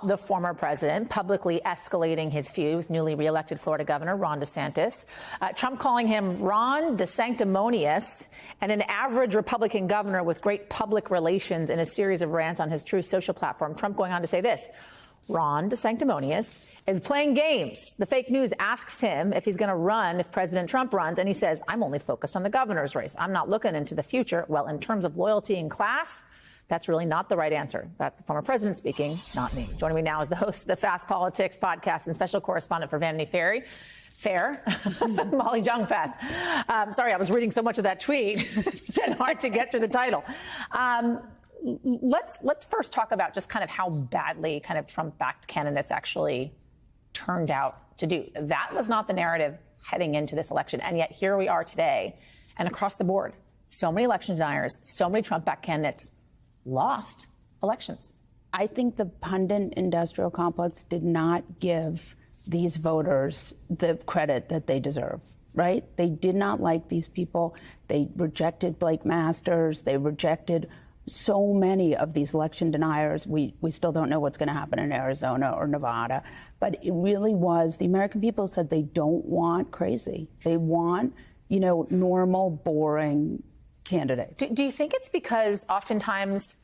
The former president publicly escalating his feud with newly reelected Florida Governor Ron DeSantis. Trump calling him Ron DeSanctimonious and an average Republican governor with great public relations in a series of rants on his Truth Social platform. Trump going on to say this: Ron DeSanctimonious is playing games. The fake news asks him if he's going to run if President Trump runs, and he says, I'm only focused on the governor's race. I'm not looking into the future. Well, in terms of loyalty and class, that's really not the right answer. That's the former president speaking, not me. Joining me now is the host of the Fast Politics podcast and special correspondent for Vanity Fair, Molly Jong-Fast. Sorry, I was reading so much of that tweet. It's been hard to get through the title. Let's first talk about just kind of how badly kind of Trump-backed candidates actually turned out to do. That was not the narrative heading into this election. And yet here we are today. And across the board, so many election deniers, so many Trump-backed candidates lost elections. I think the pundit industrial complex did not give these voters the credit that they deserve, right? They did not like these people. They rejected Blake Masters. They rejected so many of these election deniers. We still don't know what's going to happen in Arizona or Nevada. But it really was, the American people said they don't want crazy. They want, normal, boring candidate. Do you think it's because oftentimes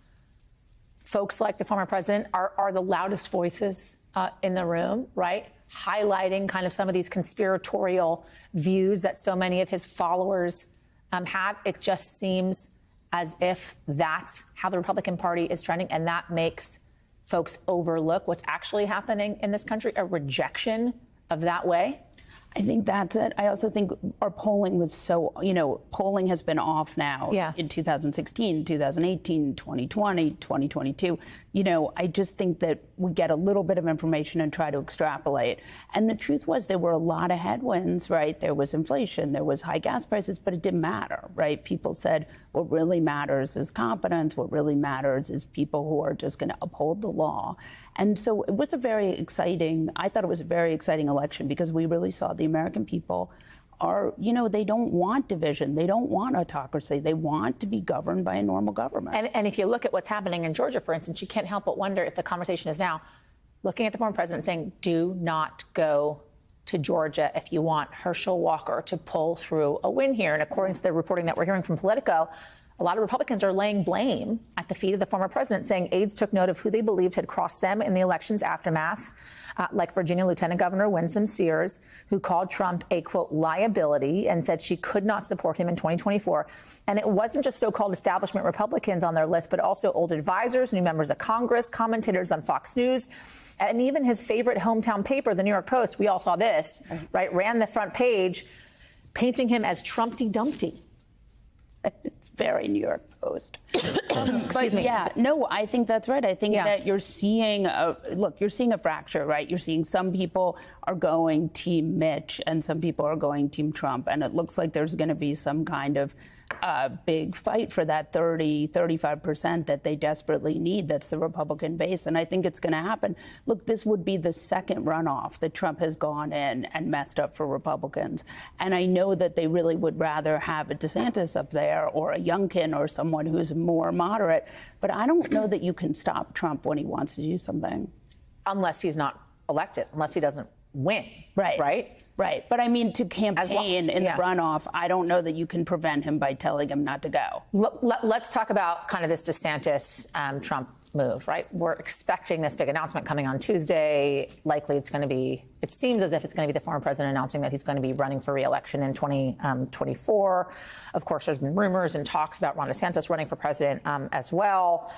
folks like the former president are the loudest voices in the room, right? Highlighting kind of some of these conspiratorial views that so many of his followers have. It just seems as if that's how the Republican Party is trending, and that makes folks overlook what's actually happening in this country, a rejection of that way. I think that's it. I also think our polling was polling has been off now in 2016, 2018, 2020, 2022. I just think that we get a little bit of information and try to extrapolate. And the truth was there were a lot of headwinds, right? There was inflation, there was high gas prices, but it didn't matter, right? People said what really matters is competence. What really matters is people who are just going to uphold the law. And so it was I thought it was a very exciting election because we really saw the American people are, they don't want division. They don't want autocracy. They want to be governed by a normal government. And if you look at what's happening in Georgia, for instance, you can't help but wonder if the conversation is now looking at the former president saying, do not go to Georgia if you want Herschel Walker to pull through a win here. And according to the reporting that we're hearing from Politico, a lot of Republicans are laying blame at the feet of the former president, saying aides took note of who they believed had crossed them in the election's aftermath, like Virginia Lieutenant Governor Winsome Sears, who called Trump a, quote, liability and said she could not support him in 2024. And it wasn't just so-called establishment Republicans on their list, but also old advisors, new members of Congress, commentators on Fox News, and even his favorite hometown paper, the New York Post. We all saw this, right? Ran the front page, painting him as Trumpty Dumpty. Very New York Post. Excuse me. Yeah, no, I think that's right. I think that you're seeing you're seeing a fracture, right? You're seeing some people are going Team Mitch and some people are going Team Trump. And it looks like there's going to be some kind of big fight for that 35% that they desperately need. That's the Republican base. And I think it's going to happen. Look, this would be the second runoff that Trump has gone in and messed up for Republicans. And I know that they really would rather have a DeSantis up there or a Youngkin or someone who's more moderate. But I don't know that you can stop Trump when he wants to do something. Unless he's not elected, unless he doesn't win. Right. But I mean, to campaign in the runoff, I don't know that you can prevent him by telling him not to go. Let's talk about kind of this DeSantis Trump move, right? We're expecting this big announcement coming on Tuesday. Likely it seems as if it's going to be the former president announcing that he's going to be running for re-election in 2024. Of course, there's been rumors and talks about Ron DeSantis running for president as well.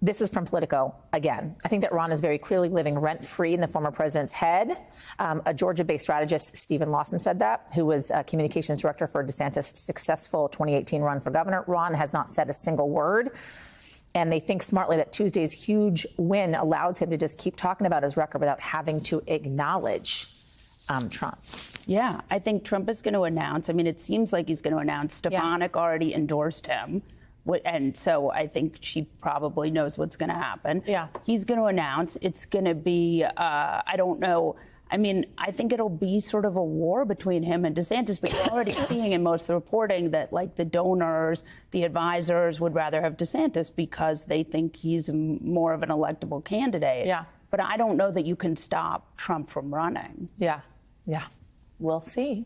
This is from Politico again. I think that Ron is very clearly living rent-free in the former president's head. A Georgia-based strategist, Stephen Lawson, said that, who was communications director for DeSantis' successful 2018 run for governor. Ron has not said a single word. And they think smartly that Tuesday's huge win allows him to just keep talking about his record without having to acknowledge Trump. Yeah, I think Trump is going to announce. I mean, it seems like he's going to announce. Stefanik already endorsed him. And so I think she probably knows what's going to happen. Yeah. He's going to announce. It's going to be, I don't know I mean, I think it'll be sort of a war between him and DeSantis, but you're already seeing in most of the reporting that, like, the donors, the advisors would rather have DeSantis because they think he's more of an electable candidate. Yeah. But I don't know that you can stop Trump from running. Yeah. We'll see.